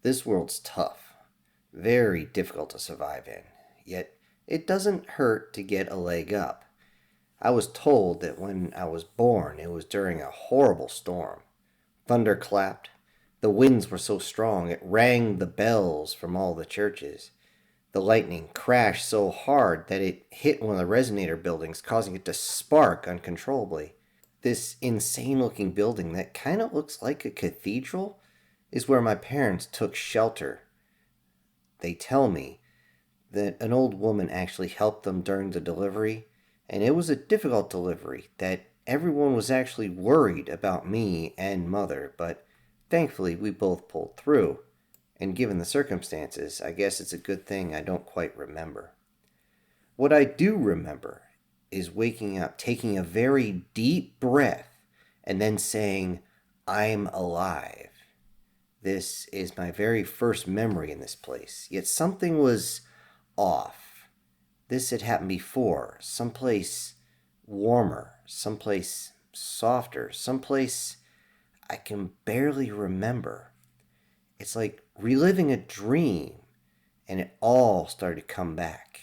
This world's tough, very difficult to survive in, yet it doesn't hurt to get a leg up. I was told that when I was born it was during a horrible storm. Thunder clapped. The winds were so strong it rang the bells from all the churches. The lightning crashed so hard that it hit one of the resonator buildings, causing it to spark uncontrollably. This insane looking building that kind of looks like a cathedral is where my parents took shelter. They tell me that an old woman actually helped them during the delivery, and it was a difficult delivery, that everyone was actually worried about me and mother, but thankfully we both pulled through. And given the circumstances, I guess it's a good thing I don't quite remember. What I do remember is waking up, taking a very deep breath, and then saying, "I'm alive." This is my very first memory in this place, yet something was off. This had happened before, someplace warmer, someplace softer, someplace I can barely remember. It's like reliving a dream, and it all started to come back,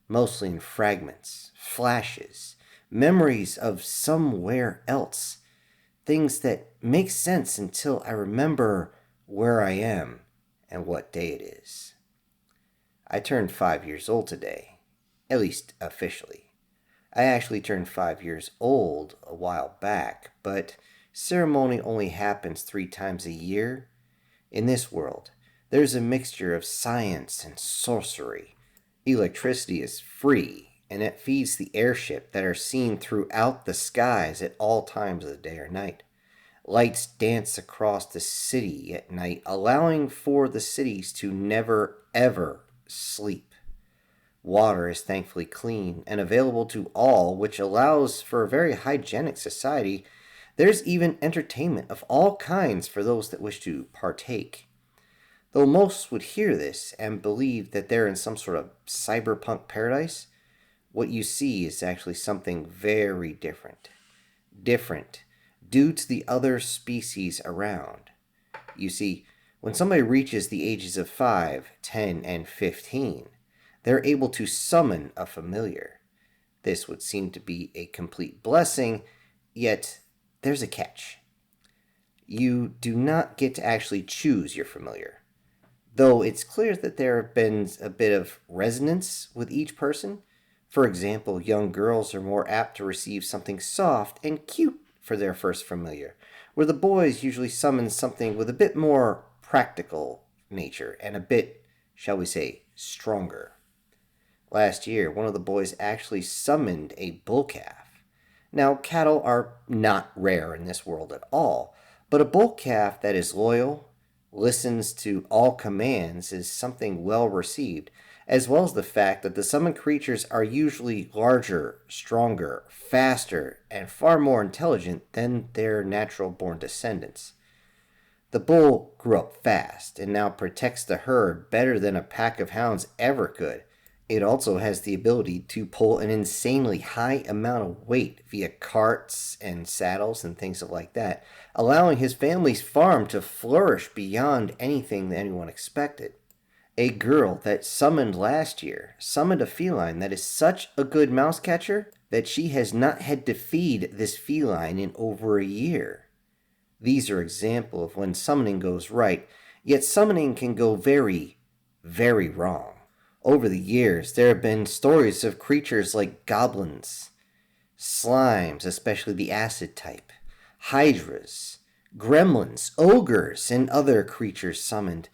mostly in fragments, flashes, memories of somewhere else, things that make sense until I remember where I am and what day it is. I turned 5 years old today, at least officially. I actually turned 5 years old a while back, but ceremony only happens 3 times a year. In this world, there's a mixture of science and sorcery. Electricity is free, and it feeds the airship that are seen throughout the skies at all times of the day or night. Lights dance across the city at night, allowing for the cities to never, ever sleep. Water is thankfully clean and available to all, which allows for a very hygienic society. There's even entertainment of all kinds for those that wish to partake. Though most would hear this and believe that they're in some sort of cyberpunk paradise, what you see is actually something very different. Different due to the other species around. You see, when somebody reaches the ages of 5, 10, and 15, they're able to summon a familiar. This would seem to be a complete blessing, yet there's a catch. You do not get to actually choose your familiar, though it's clear that there have been a bit of resonance with each person. For example, young girls are more apt to receive something soft and cute for their first familiar, where the boys usually summon something with a bit more practical nature and a bit, shall we say, stronger. Last year, one of the boys actually summoned a bull calf. Now, cattle are not rare in this world at all, but a bull calf that is loyal, listens to all commands, is something well received, as well as the fact that the summoned creatures are usually larger, stronger, faster, and far more intelligent than their natural-born descendants. The bull grew up fast and now protects the herd better than a pack of hounds ever could. It also has the ability to pull an insanely high amount of weight via carts and saddles and things like that, allowing his family's farm to flourish beyond anything that anyone expected. A girl that summoned last year summoned a feline that is such a good mouse catcher that she has not had to feed this feline in over a year. These are examples of when summoning goes right, yet summoning can go very, very wrong. Over the years, there have been stories of creatures like goblins, slimes, especially the acid type, hydras, gremlins, ogres, and other creatures summoned.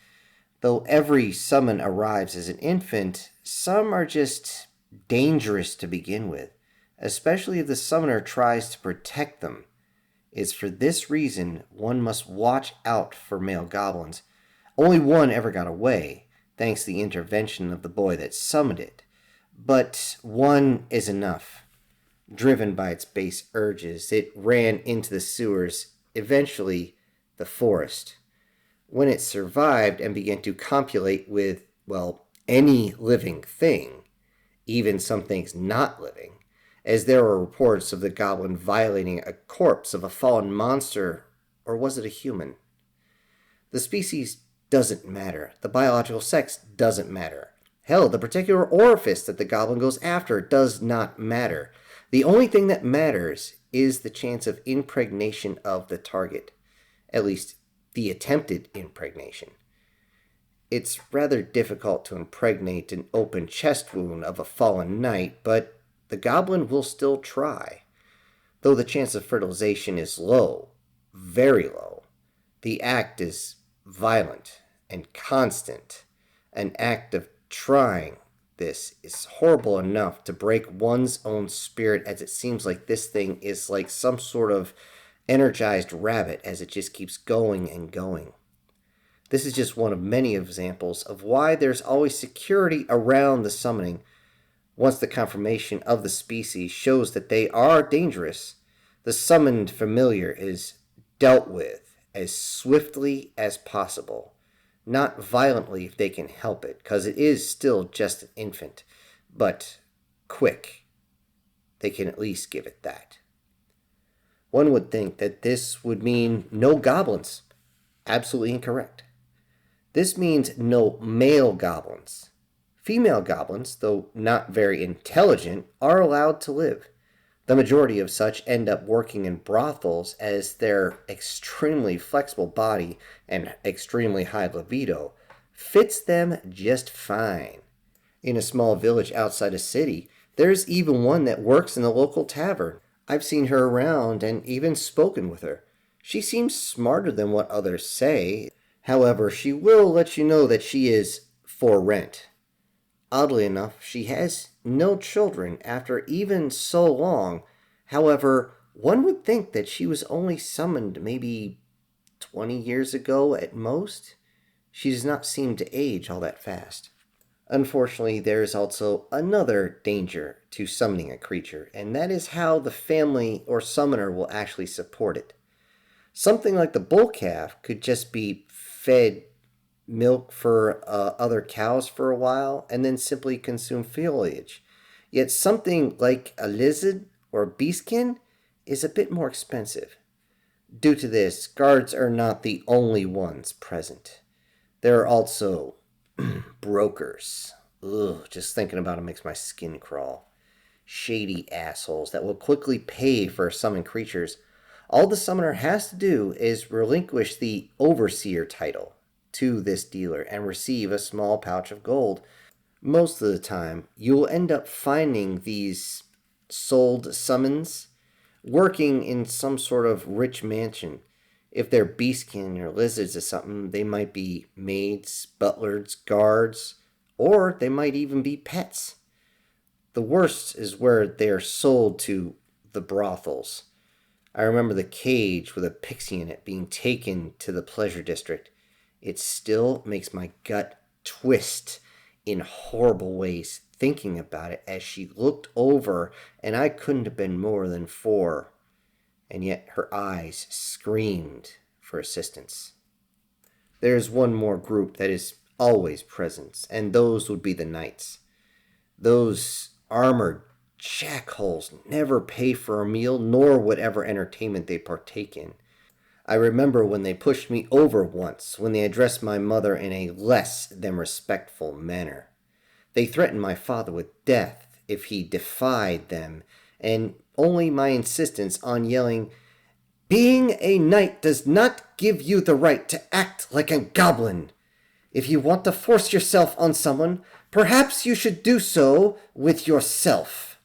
Though every summon arrives as an infant, some are just dangerous to begin with, especially if the summoner tries to protect them. It's for this reason one must watch out for male goblins. Only one ever got away, thanks to the intervention of the boy that summoned it. But one is enough. Driven by its base urges, it ran into the sewers, eventually the forest. When it survived and began to copulate with, well, any living thing, even some things not living, as there were reports of the goblin violating a corpse of a fallen monster, or was it a human? The species doesn't matter. The biological sex doesn't matter. Hell, the particular orifice that the goblin goes after does not matter. The only thing that matters is the chance of impregnation of the target, at least the attempted impregnation. It's rather difficult to impregnate an open chest wound of a fallen knight, but the goblin will still try. Though the chance of fertilization is low, very low, the act is violent and constant. An act of trying this is horrible enough to break one's own spirit, as it seems like this thing is like some sort of energized rabbit as it just keeps going and going. This is just one of many examples of why there's always security around the summoning. Once the confirmation of the species shows that they are dangerous, the summoned familiar is dealt with as swiftly as possible. Not violently if they can help it, because it is still just an infant, but quick. They can at least give it that. One would think that this would mean no goblins. Absolutely incorrect. This means no male goblins. Female goblins, though not very intelligent, are allowed to live. The majority of such end up working in brothels, as their extremely flexible body and extremely high libido fits them just fine. In a small village outside a city, there's even one that works in the local tavern. I've seen her around and even spoken with her. She seems smarter than what others say. However, she will let you know that she is for rent. Oddly enough, she has no children after even so long. However, one would think that she was only summoned maybe 20 years ago at most. She does not seem to age all that fast. Unfortunately, there is also another danger to summoning a creature, and that is how the family or summoner will actually support it. Something like the bull calf could just be fed milk for other cows for a while and then simply consume foliage. Yet something like a lizard or a beastkin is a bit more expensive. Due to this, guards are not the only ones present. There are also brokers. Ugh, just thinking about it makes my skin crawl. Shady assholes that will quickly pay for summoned creatures. All the summoner has to do is relinquish the overseer title to this dealer and receive a small pouch of gold. Most of the time, you will end up finding these sold summons working in some sort of rich mansion. If they're beastkin or lizards or something, they might be maids, butlers, guards, or they might even be pets. The worst is where they're sold to the brothels. I remember the cage with a pixie in it being taken to the pleasure district. It still makes my gut twist in horrible ways thinking about it, as she looked over and I couldn't have been more than 4, and yet her eyes screamed for assistance. There's one more group that is always present, and those would be the knights. Those armored jackholes never pay for a meal nor whatever entertainment they partake in. I remember when they pushed me over once, when they addressed my mother in a less than respectful manner. They threatened my father with death if he defied them, and only my insistence on yelling, "Being a knight does not give you the right to act like a goblin. If you want to force yourself on someone, perhaps you should do so with yourself."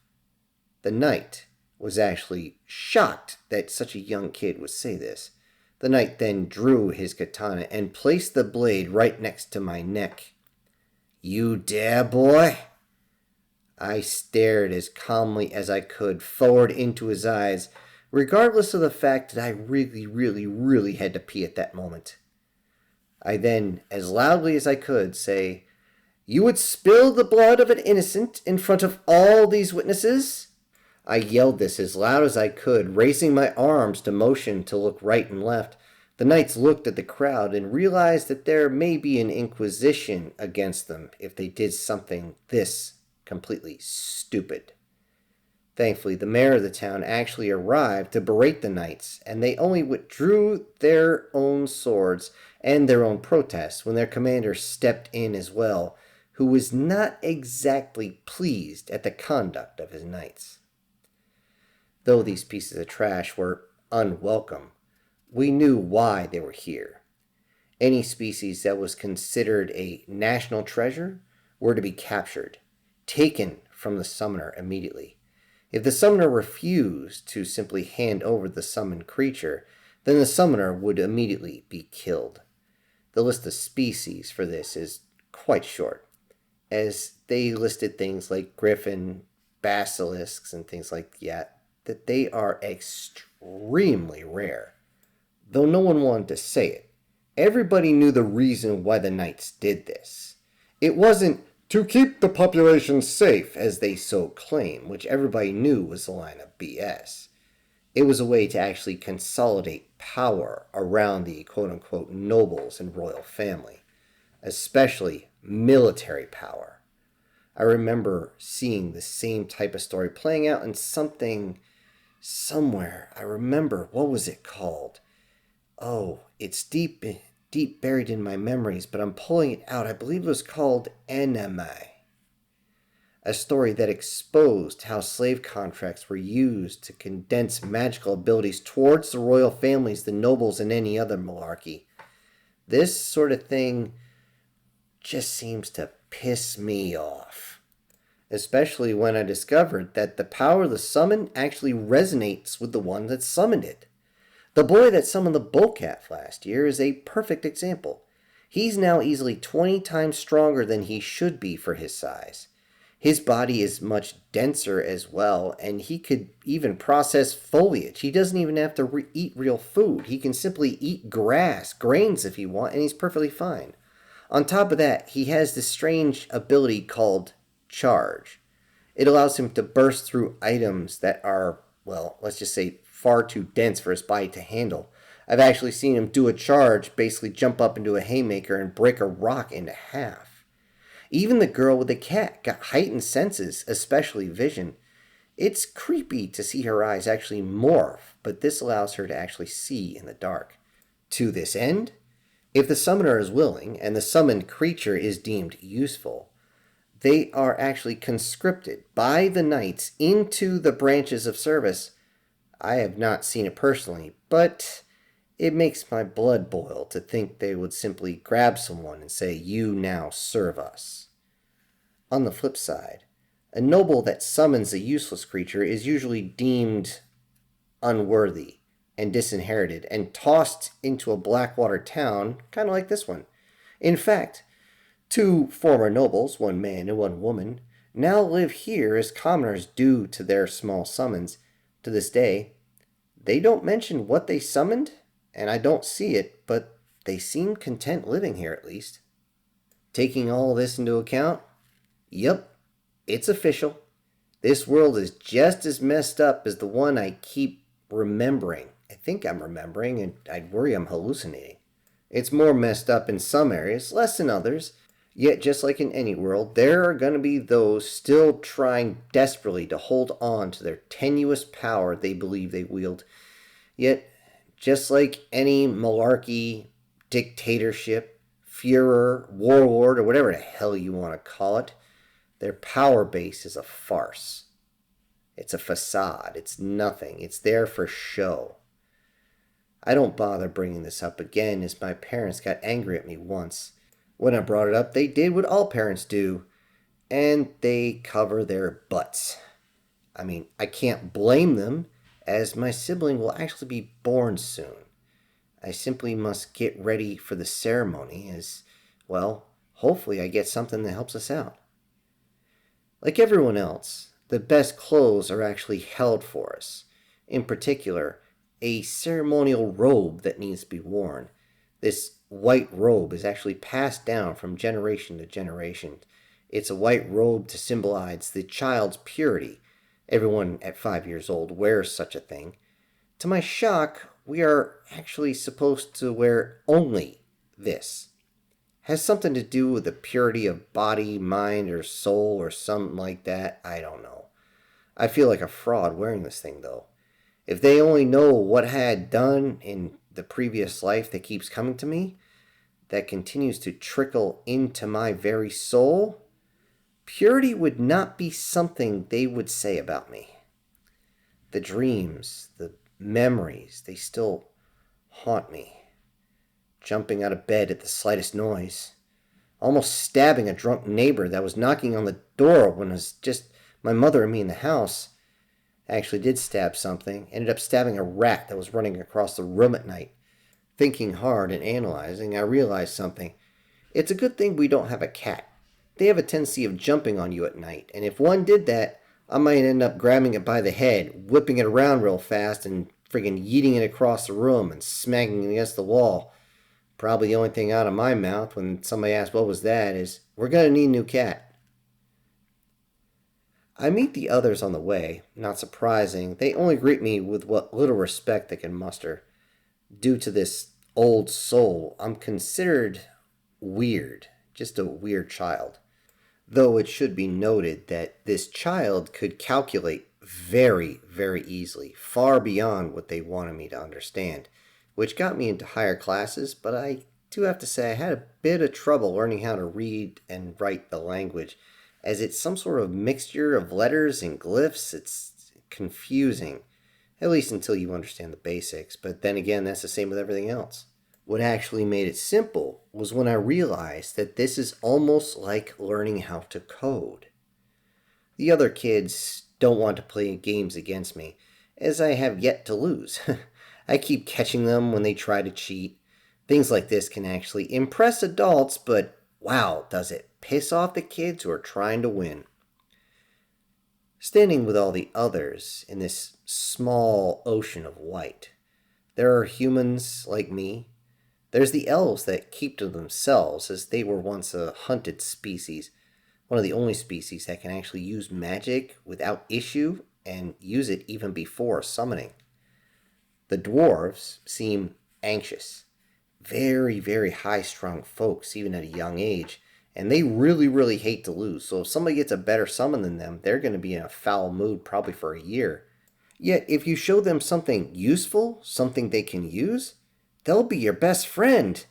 The knight was actually shocked that such a young kid would say this. The knight then drew his katana and placed the blade right next to my neck. "You dare, boy?" I stared as calmly as I could forward into his eyes, regardless of the fact that I really had to pee at that moment. I then, as loudly as I could, say, "You would spill the blood of an innocent in front of all these witnesses?" I yelled this as loud as I could, raising my arms to motion to look right and left. The knights looked at the crowd and realized that there may be an inquisition against them if they did something this completely stupid. Thankfully, the mayor of the town actually arrived to berate the knights, and they only withdrew their own swords and their own protests when their commander stepped in as well, who was not exactly pleased at the conduct of his knights. Though these pieces of trash were unwelcome, we knew why they were here. Any species that was considered a national treasure were to be captured, taken from the summoner immediately. If the summoner refused to simply hand over the summoned creature, then the summoner would immediately be killed. The list of species for this is quite short, as they listed things like griffin, basilisks, and things like that they are extremely rare. Though no one wanted to say it, everybody knew the reason why the knights did this. It wasn't to keep the population safe, as they so claim, which everybody knew was a line of BS. It was a way to actually consolidate power around the quote-unquote nobles and royal family, especially military power. I remember seeing the same type of story playing out in somewhere. I remember, what was it called? Oh, it's deep buried in my memories, but I'm pulling it out. I believe it was called Enemy. A story that exposed how slave contracts were used to condense magical abilities towards the royal families, the nobles, and any other monarchy. This sort of thing just seems to piss me off. Especially when I discovered that the power of the summon actually resonates with the one that summoned it. The boy that summoned the bullcat last year is a perfect example. He's now easily 20 times stronger than he should be for his size. His body is much denser as well, and he could even process foliage. He doesn't even have to eat real food. He can simply eat grass, grains if he wants, and he's perfectly fine. On top of that, he has this strange ability called charge. It allows him to burst through items that are, well, let's just say far too dense for his body to handle. I've actually seen him do a charge, basically jump up into a haymaker and break a rock into half. Even the girl with the cat got heightened senses, especially vision. It's creepy to see her eyes actually morph, but this allows her to actually see in the dark. To this end, if the summoner is willing and the summoned creature is deemed useful, they are actually conscripted by the knights into the branches of service. I have not seen it personally, but it makes my blood boil to think they would simply grab someone and say, "You now serve us." On the flip side, a noble that summons a useless creature is usually deemed unworthy and disinherited and tossed into a Blackwater town, kind of like this one. In fact, 2 former nobles, 1 man and 1 woman, now live here as commoners due to their small summons. To this day, they don't mention what they summoned, and I don't see it, but they seem content living here at least. Taking all this into account, yep, it's official. This world is just as messed up as the one I keep remembering. I think I'm remembering, and I'd worry I'm hallucinating. It's more messed up in some areas, less in others. Yet, just like in any world, there are going to be those still trying desperately to hold on to their tenuous power they believe they wield. Yet, just like any malarkey, dictatorship, Führer, warlord, or whatever the hell you want to call it, their power base is a farce. It's a facade. It's nothing. It's there for show. I don't bother bringing this up again, as my parents got angry at me once. When I brought it up, they did what all parents do, and they cover their butts. I mean, I can't blame them, as my sibling will actually be born soon. I simply must get ready for the ceremony, as, well, hopefully I get something that helps us out. Like everyone else, the best clothes are actually held for us. In particular, a ceremonial robe that needs to be worn. This white robe is actually passed down from generation to generation. It's a white robe to symbolize the child's purity. Everyone at 5 years old wears such a thing. To my shock, we are actually supposed to wear only this. Has something to do with the purity of body, mind, or soul, or something like that. I don't know. I feel like a fraud wearing this thing, though. If they only know what I had done in the previous life that keeps coming to me, that continues to trickle into my very soul, purity would not be something they would say about me. The dreams, the memories, they still haunt me. Jumping out of bed at the slightest noise, almost stabbing a drunk neighbor that was knocking on the door when it was just my mother and me in the house. I actually did stab something, ended up stabbing a rat that was running across the room at night. Thinking hard and analyzing, I realized something. It's a good thing we don't have a cat. They have a tendency of jumping on you at night, and if one did that, I might end up grabbing it by the head, whipping it around real fast, and friggin' yeeting it across the room and smacking it against the wall. Probably the only thing out of my mouth when somebody asks what was that is, we're gonna need a new cat. I meet the others on the way. Not surprising, they only greet me with what little respect they can muster. Due to this old soul, I'm considered weird, just a weird child. Though it should be noted that this child could calculate very, very easily, far beyond what they wanted me to understand, which got me into higher classes, but I do have to say I had a bit of trouble learning how to read and write the language, as it's some sort of mixture of letters and glyphs. It's confusing, at least until you understand the basics, but then again, that's the same with everything else. What actually made it simple was when I realized that this is almost like learning how to code. The other kids don't want to play games against me, as I have yet to lose. I keep catching them when they try to cheat. Things like this can actually impress adults, but wow, does it piss off the kids who are trying to win. Standing with all the others in this small ocean of white, there are humans like me. There's the elves that keep to themselves, as they were once a hunted species, one of the only species that can actually use magic without issue and use it even before summoning. The dwarves seem anxious, very, very high-strung folks, even at a young age, and they really, really hate to lose. So if somebody gets a better summon than them, they're going to be in a foul mood probably for a year. Yet if you show them something useful, something they can use, they'll be your best friend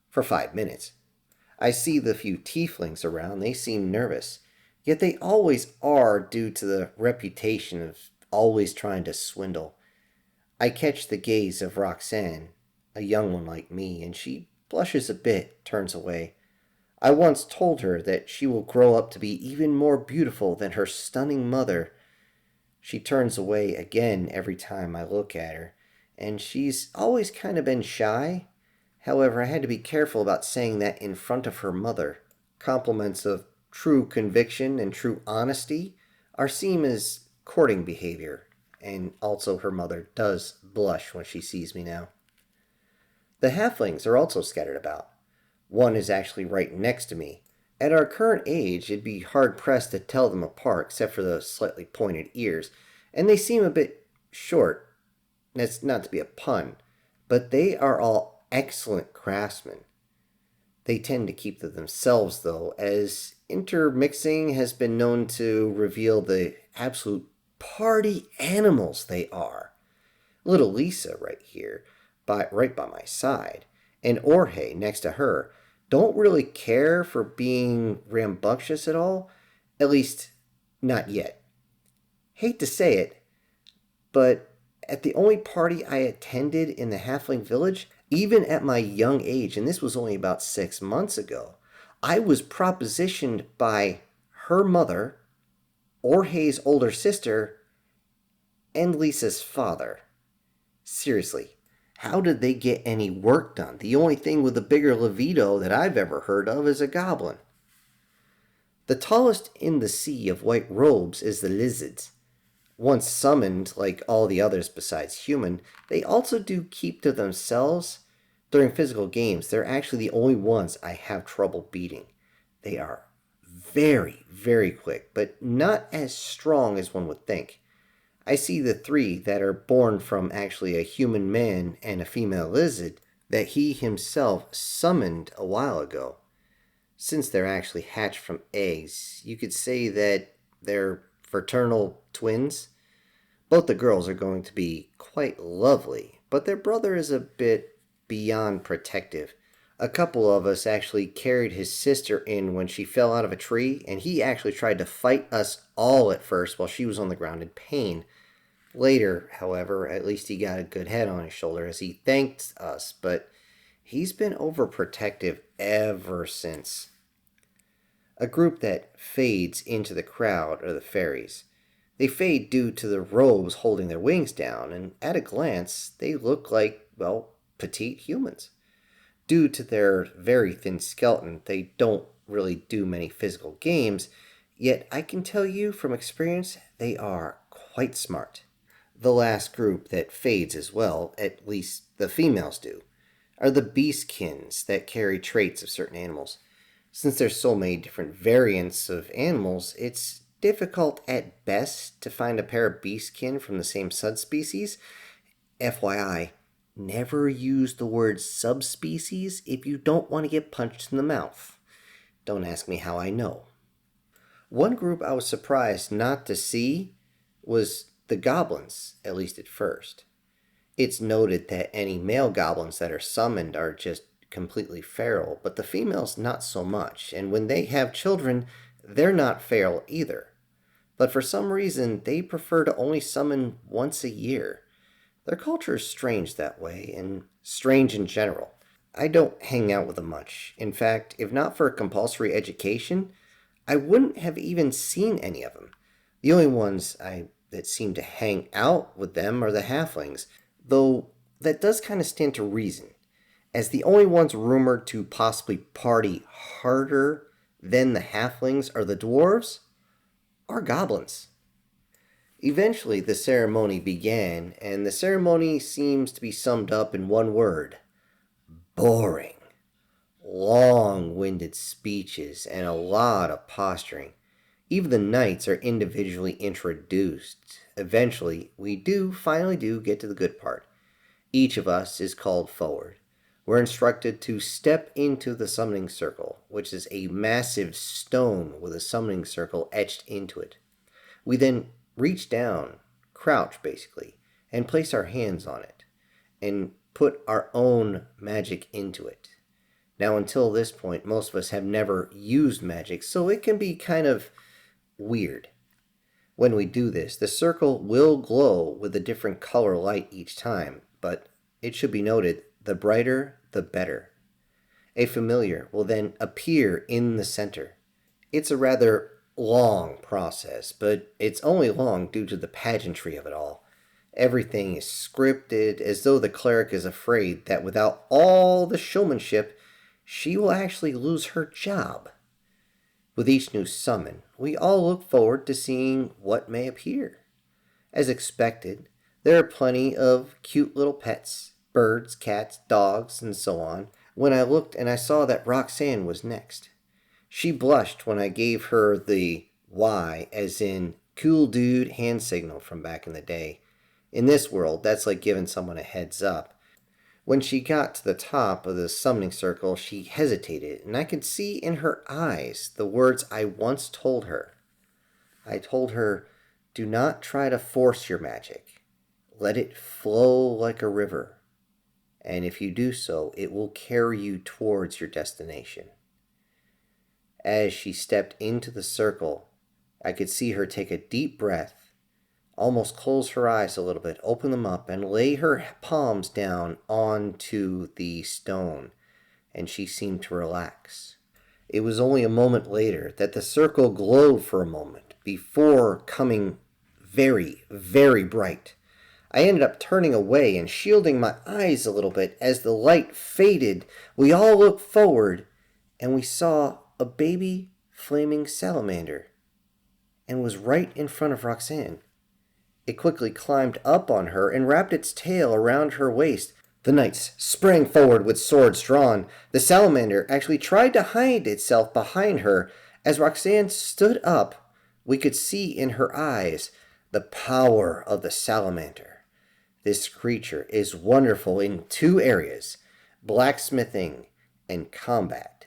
for 5 minutes. I see the few tieflings around, they seem nervous, yet they always are due to the reputation of always trying to swindle. I catch the gaze of Roxan, a young one like me, and she blushes a bit, turns away. I once told her that she will grow up to be even more beautiful than her stunning mother. She turns away again every time I look at her, and she's always kind of been shy. However, I had to be careful about saying that in front of her mother. Compliments of true conviction and true honesty are seen as courting behavior, and also her mother does blush when she sees me now. The halflings are also scattered about. One is actually right next to me. At our current age, it'd be hard-pressed to tell them apart, except for the slightly pointed ears, and they seem a bit short. That's not to be a pun, but they are all excellent craftsmen. They tend to keep to themselves, though, as intermixing has been known to reveal the absolute party animals they are. Little Lisa right here, right by my side, and Orhe next to her, don't really care for being rambunctious at all, at least not yet. Hate to say it, but at the only party I attended in the halfling village, even at my young age, and this was only about 6 months ago, I was propositioned by her mother, Orhe's older sister, and Lisa's father. Seriously, how did they get any work done? The only thing with a bigger libido that I've ever heard of is a goblin. The tallest in the sea of white robes is the lizards. Once summoned, like all the others besides human, they also do keep to themselves. During physical games, they're actually the only ones I have trouble beating. They are very, very quick, but not as strong as one would think. I see the 3 that are born from actually a human man and a female lizard that he himself summoned a while ago. Since they're actually hatched from eggs, you could say that they're fraternal twins. Both the girls are going to be quite lovely, but their brother is a bit beyond protective. A couple of us actually carried his sister in when she fell out of a tree, and he actually tried to fight us all at first while she was on the ground in pain. Later, however, at least he got a good head on his shoulder as he thanked us, but he's been overprotective ever since. A group that fades into the crowd are the fairies. They fade due to the robes holding their wings down, and at a glance, they look like, well, petite humans. Due to their very thin skeleton, they don't really do many physical games, yet I can tell you from experience they are quite smart. The last group that fades as well, at least the females do, are the beastkins that carry traits of certain animals. Since there's so many different variants of animals, it's difficult at best to find a pair of beastkin from the same subspecies. FYI, never use the word subspecies if you don't want to get punched in the mouth. Don't ask me how I know. One group I was surprised not to see was the goblins, at least at first. It's noted that any male goblins that are summoned are just completely feral, but the females not so much, and when they have children, they're not feral either. But for some reason, they prefer to only summon once a year. Their culture is strange that way, and strange in general. I don't hang out with them much. In fact, if not for a compulsory education, I wouldn't have even seen any of them. The only ones that seem to hang out with them are the halflings, though that does kind of stand to reason, as the only ones rumored to possibly party harder than the halflings are the dwarves or goblins. Eventually, the ceremony began, and the ceremony seems to be summed up in one word: boring. Long-winded speeches and a lot of posturing. Even the knights are individually introduced. Eventually, we finally get to the good part. Each of us is called forward. We're instructed to step into the summoning circle, which is a massive stone with a summoning circle etched into it. We then reach down, crouch basically, and place our hands on it, and put our own magic into it. Now, until this point, most of us have never used magic, so it can be kind of weird. When we do this, the circle will glow with a different color light each time, but it should be noted, the brighter, the better. A familiar will then appear in the center. It's a rather long process, but it's only long due to the pageantry of it all. Everything is scripted, as though the cleric is afraid that without all the showmanship, she will actually lose her job. With each new summon, we all look forward to seeing what may appear. As expected, there are plenty of cute little pets, birds, cats, dogs, and so on. When I looked and I saw that Roxan was next. She blushed when I gave her the Y, as in cool dude hand signal from back in the day. In this world, that's like giving someone a heads up. When she got to the top of the summoning circle, she hesitated, and I could see in her eyes the words I once told her. I told her, do not try to force your magic. Let it flow like a river. And if you do so, it will carry you towards your destination. As she stepped into the circle, I could see her take a deep breath, almost close her eyes a little bit, open them up, and lay her palms down onto the stone, and she seemed to relax. It was only a moment later that the circle glowed for a moment before coming very, very bright. I ended up turning away and shielding my eyes a little bit. As the light faded, we all looked forward, and we saw a baby flaming salamander, and was right in front of Roxanne. It quickly climbed up on her and wrapped its tail around her waist. The knights sprang forward with swords drawn. The salamander actually tried to hide itself behind her. As Roxanne stood up, we could see in her eyes the power of the salamander. This creature is wonderful in two areas: blacksmithing and combat.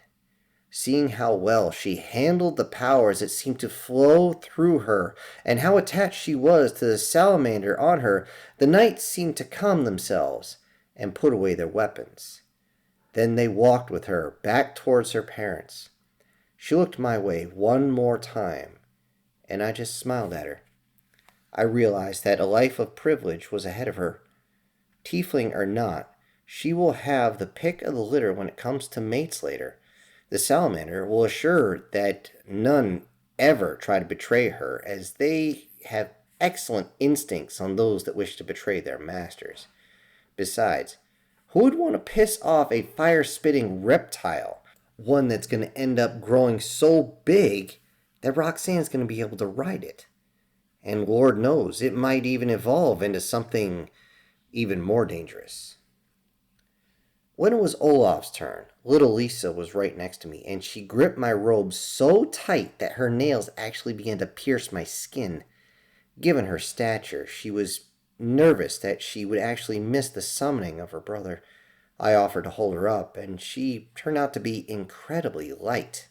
Seeing how well she handled the powers that seemed to flow through her, and how attached she was to the salamander on her, the knights seemed to calm themselves and put away their weapons. Then they walked with her back towards her parents. She looked my way one more time, and I just smiled at her. I realized that a life of privilege was ahead of her. Tiefling or not, she will have the pick of the litter when it comes to mates later. The salamander will assure that none ever try to betray her, as they have excellent instincts on those that wish to betray their masters. Besides, who would want to piss off a fire-spitting reptile? One that's going to end up growing so big that Roxanne's going to be able to ride it. And Lord knows, it might even evolve into something even more dangerous. When it was Olaf's turn, little Lisa was right next to me, and she gripped my robe so tight that her nails actually began to pierce my skin. Given her stature, she was nervous that she would actually miss the summoning of her brother. I offered to hold her up, and she turned out to be incredibly light.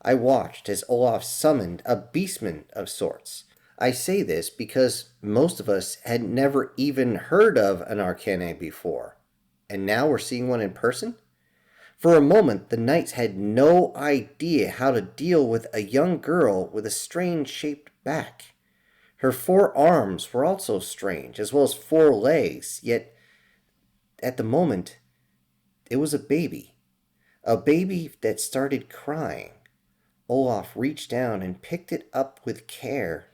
I watched as Olaf summoned a beastman of sorts. I say this because most of us had never even heard of an arcane before, and now we're seeing one in person? For a moment, the knights had no idea how to deal with a young girl with a strange-shaped back. Her 4 arms were also strange, as well as 4 legs, yet at the moment, it was a baby. A baby that started crying. Olaf reached down and picked it up with care.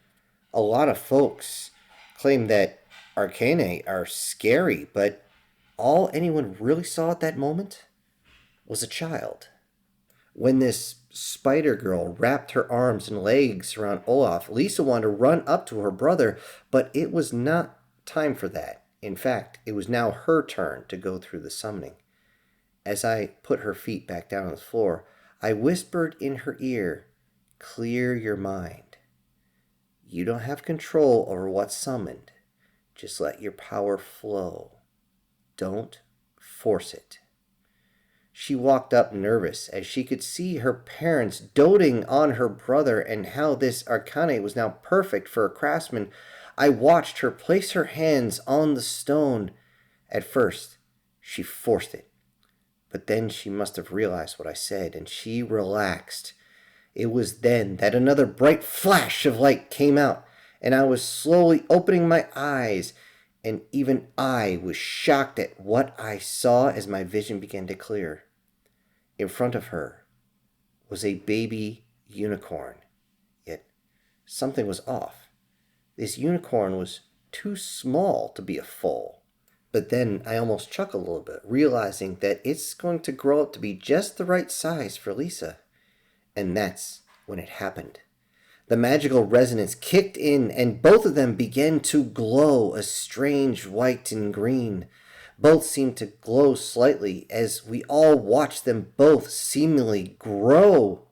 A lot of folks claim that arcane are scary, but all anyone really saw at that moment was a child. When this spider girl wrapped her arms and legs around Olaf, Lisa wanted to run up to her brother, but it was not time for that. In fact, it was now her turn to go through the summoning. As I put her feet back down on the floor, I whispered in her ear, "Clear your mind. You don't have control over what's summoned. Just let your power flow. Don't force it." She walked up nervous as she could see her parents doting on her brother and how this arcane was now perfect for a craftsman. I watched her place her hands on the stone. At first, she forced it, but then she must have realized what I said, and she relaxed. It was then that another bright flash of light came out, and I was slowly opening my eyes, and even I was shocked at what I saw as my vision began to clear. In front of her was a baby unicorn, yet something was off. This unicorn was too small to be a foal. But then I almost chuckled a little bit, realizing that it's going to grow up to be just the right size for Lisa. And that's when it happened. The magical resonance kicked in, and both of them began to glow a strange white and green. Both seemed to glow slightly as we all watched them both seemingly grow.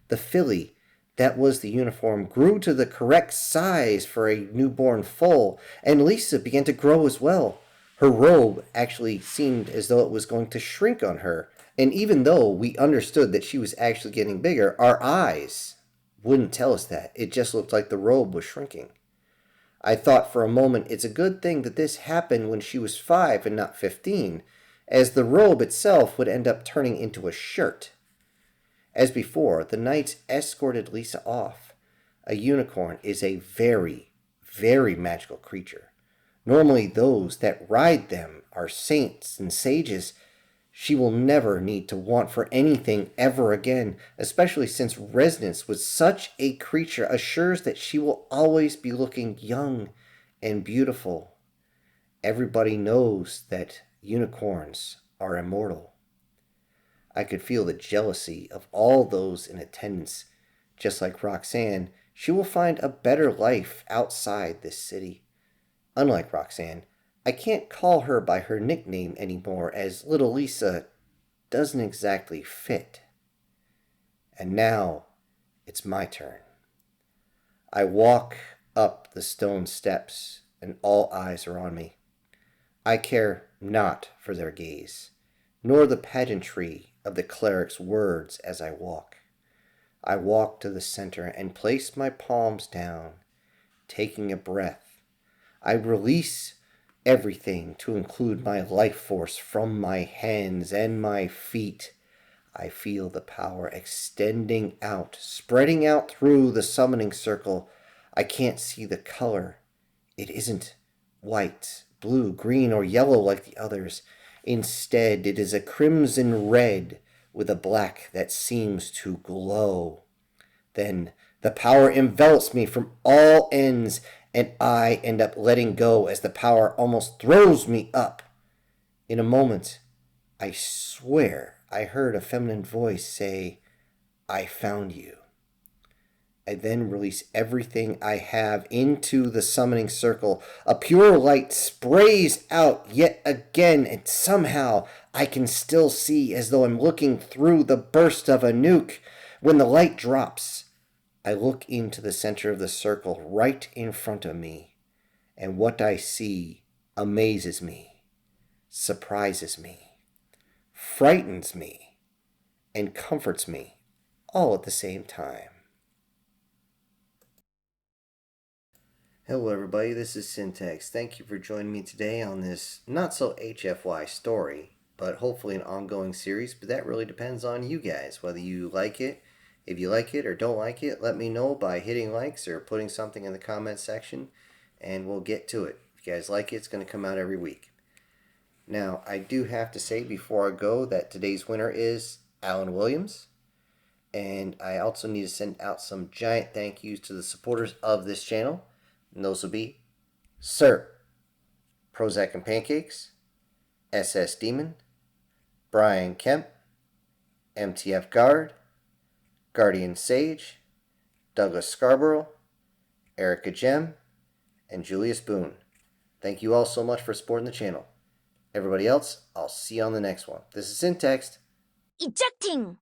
The filly that was the uniform grew to the correct size for a newborn foal, and Lisa began to grow as well. Her robe actually seemed as though it was going to shrink on her, and even though we understood that she was actually getting bigger, our eyes wouldn't tell us that. It just looked like the robe was shrinking. I thought for a moment it's a good thing that this happened when she was 5 and not 15, as the robe itself would end up turning into a shirt. As before, the knights escorted Lisa off. A unicorn is a very, very magical creature. Normally those that ride them are saints and sages. She will never need to want for anything ever again, especially since resonance with such a creature assures that she will always be looking young and beautiful. Everybody knows that unicorns are immortal. I could feel the jealousy of all those in attendance. Just like Roxanne, she will find a better life outside this city. Unlike Roxanne, I can't call her by her nickname anymore, as little Lisa doesn't exactly fit. And now it's my turn. I walk up the stone steps, and all eyes are on me. I care not for their gaze, nor the pageantry of the cleric's words as I walk. I walk to the center and place my palms down, taking a breath. I release everything to include my life force from my hands and my feet. I feel the power extending out, spreading out through the summoning circle. I can't see the color. It isn't white, blue, green, or yellow like the others. Instead, it is a crimson red with a black that seems to glow. Then the power envelops me from all ends, and I end up letting go as the power almost throws me up. In a moment, I swear I heard a feminine voice say, "I found you." I then release everything I have into the summoning circle. A pure light sprays out yet again, and somehow I can still see as though I'm looking through the burst of a nuke. When the light drops, I look into the center of the circle right in front of me, and what I see amazes me, surprises me, frightens me, and comforts me all at the same time. Hello everybody, this is Syntax. Thank you for joining me today on this not so HFY story, but hopefully an ongoing series, but that really depends on you guys, whether you like it. If you like it or don't like it, let me know by hitting likes or putting something in the comment section, and we'll get to it. If you guys like it, it's going to come out every week. Now, I do have to say before I go that today's winner is Alan Williams. And I also need to send out some giant thank yous to the supporters of this channel. And those will be Sir, Prozac and Pancakes, SS Demon, Brian Kemp, MTF Guard, Guardian Sage, Douglas Scarborough, Erica Gem, and Julius Boone. Thank you all so much for supporting the channel. Everybody else, I'll see you on the next one. This is Syntax. Ejecting!